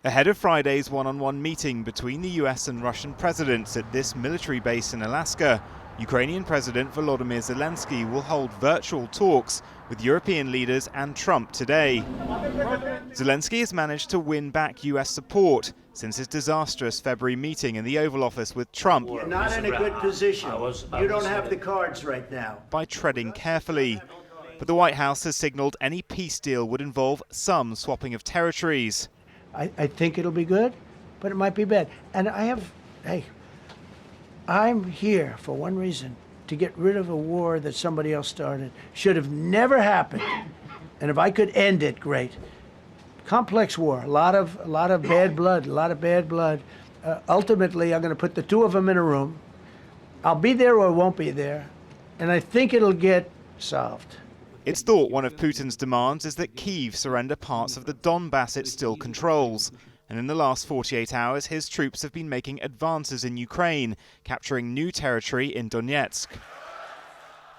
Ahead of Friday's one-on-one meeting between the US and Russian presidents at this military base in Alaska, Ukrainian President Volodymyr Zelensky will hold virtual talks with European leaders and Trump today. Zelensky has managed to win back US support since his disastrous February meeting in the Oval Office with Trump. You're not in a good position. You don't have the cards right now. By treading carefully. But the White House has signaled any peace deal would involve some swapping of territories. I think it'll be good, but it might be bad. And I'm here for one reason, to get rid of a war that somebody else started. Should have never happened. And if I could end it, great. Complex war, a lot of bad blood, ultimately, I'm going to put the two of them in a room. I'll be there or won't be there, and I think it'll get solved. It's thought one of Putin's demands is that Kyiv surrender parts of the Donbass it still controls. And in the last 48 hours, his troops have been making advances in Ukraine, capturing new territory in Donetsk.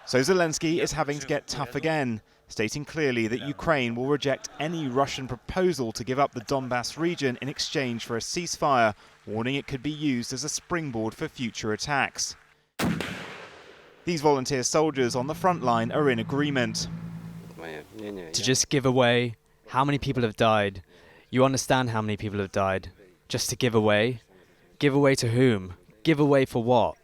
So Zelensky is having to get tough again, stating clearly that Ukraine will reject any Russian proposal to give up the Donbass region in exchange for a ceasefire, warning it could be used as a springboard for future attacks. These volunteer soldiers on the front line are in agreement. To just give away, how many people have died? You understand how many people have died? Just to give away? Give away to whom? Give away for what?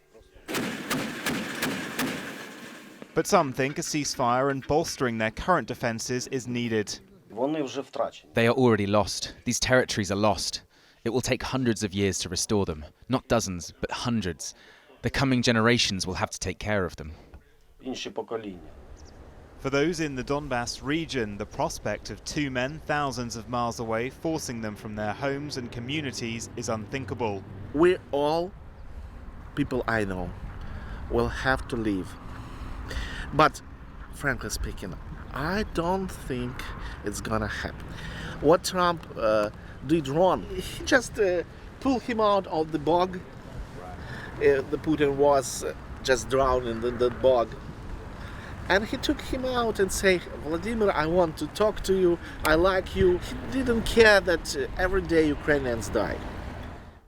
But some think a ceasefire and bolstering their current defences is needed. They are already lost. These territories are lost. It will take hundreds of years to restore them. Not dozens, but hundreds. The coming generations will have to take care of them. For those in the Donbass region, the prospect of two men thousands of miles away forcing them from their homes and communities is unthinkable. We all, people I know, will have to leave. But, frankly speaking, I don't think it's gonna happen. What Trump did wrong, he just pulled him out of the bog. The Putin was just drowning in the bog. And he took him out and said, Vladimir, I want to talk to you, I like you. He didn't care that every day Ukrainians died.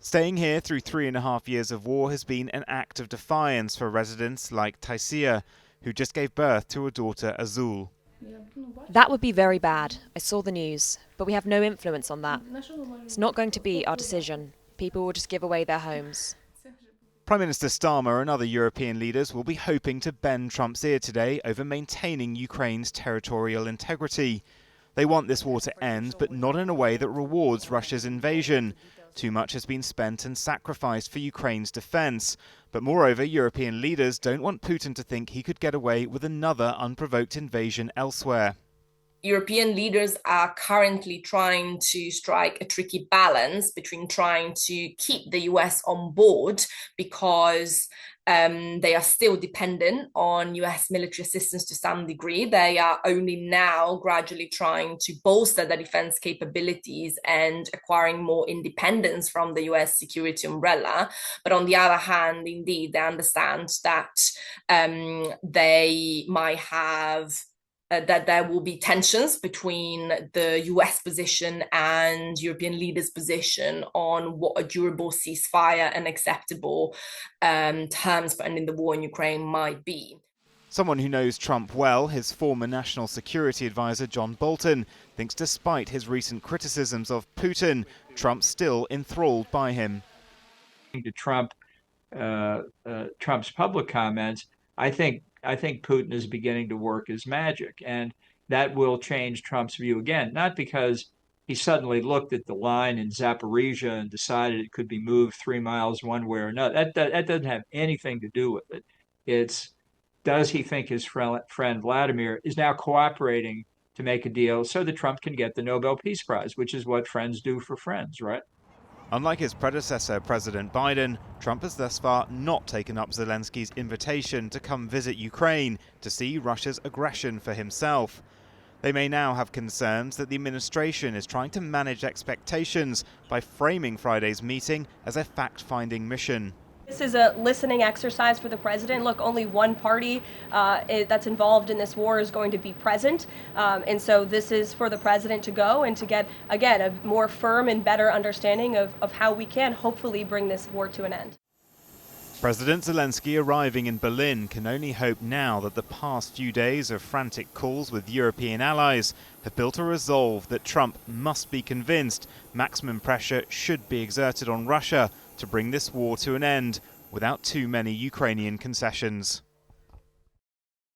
Staying here through 3.5 years of war has been an act of defiance for residents like Taisia, who just gave birth to a daughter, Azul. That would be very bad. I saw the news, but we have no influence on that. It's not going to be our decision. People will just give away their homes. Prime Minister Starmer and other European leaders will be hoping to bend Trump's ear today over maintaining Ukraine's territorial integrity. They want this war to end, but not in a way that rewards Russia's invasion. Too much has been spent and sacrificed for Ukraine's defence. But moreover, European leaders don't want Putin to think he could get away with another unprovoked invasion elsewhere. European leaders are currently trying to strike a tricky balance between trying to keep the US on board because they are still dependent on US military assistance to some degree. They are only now gradually trying to bolster their defense capabilities and acquiring more independence from the US security umbrella. But on the other hand, indeed, they understand that they might have that there will be tensions between the US position and European leaders' position on what a durable ceasefire and acceptable terms for ending the war in Ukraine might be. Someone who knows Trump well, his former national security advisor John Bolton, thinks despite his recent criticisms of Putin, Trump's still enthralled by him. To Trump's public comments, I think Putin is beginning to work his magic, and that will change Trump's view again, not because he suddenly looked at the line in Zaporizhia and decided it could be moved 3 miles one way or another. That doesn't have anything to do with it. It's, does he think his friend Vladimir is now cooperating to make a deal so that Trump can get the Nobel Peace Prize, which is what friends do for friends, right? Unlike his predecessor, President Biden, Trump has thus far not taken up Zelensky's invitation to come visit Ukraine to see Russia's aggression for himself. They may now have concerns that the administration is trying to manage expectations by framing Friday's meeting as a fact-finding mission. This is a listening exercise for the president. Look, only one party that's involved in this war is going to be present. And so this is for the president to go and to get, again, a more firm and better understanding of how we can hopefully bring this war to an end. President Zelensky arriving in Berlin can only hope now that the past few days of frantic calls with European allies have built a resolve that Trump must be convinced maximum pressure should be exerted on Russia to bring this war to an end without too many Ukrainian concessions.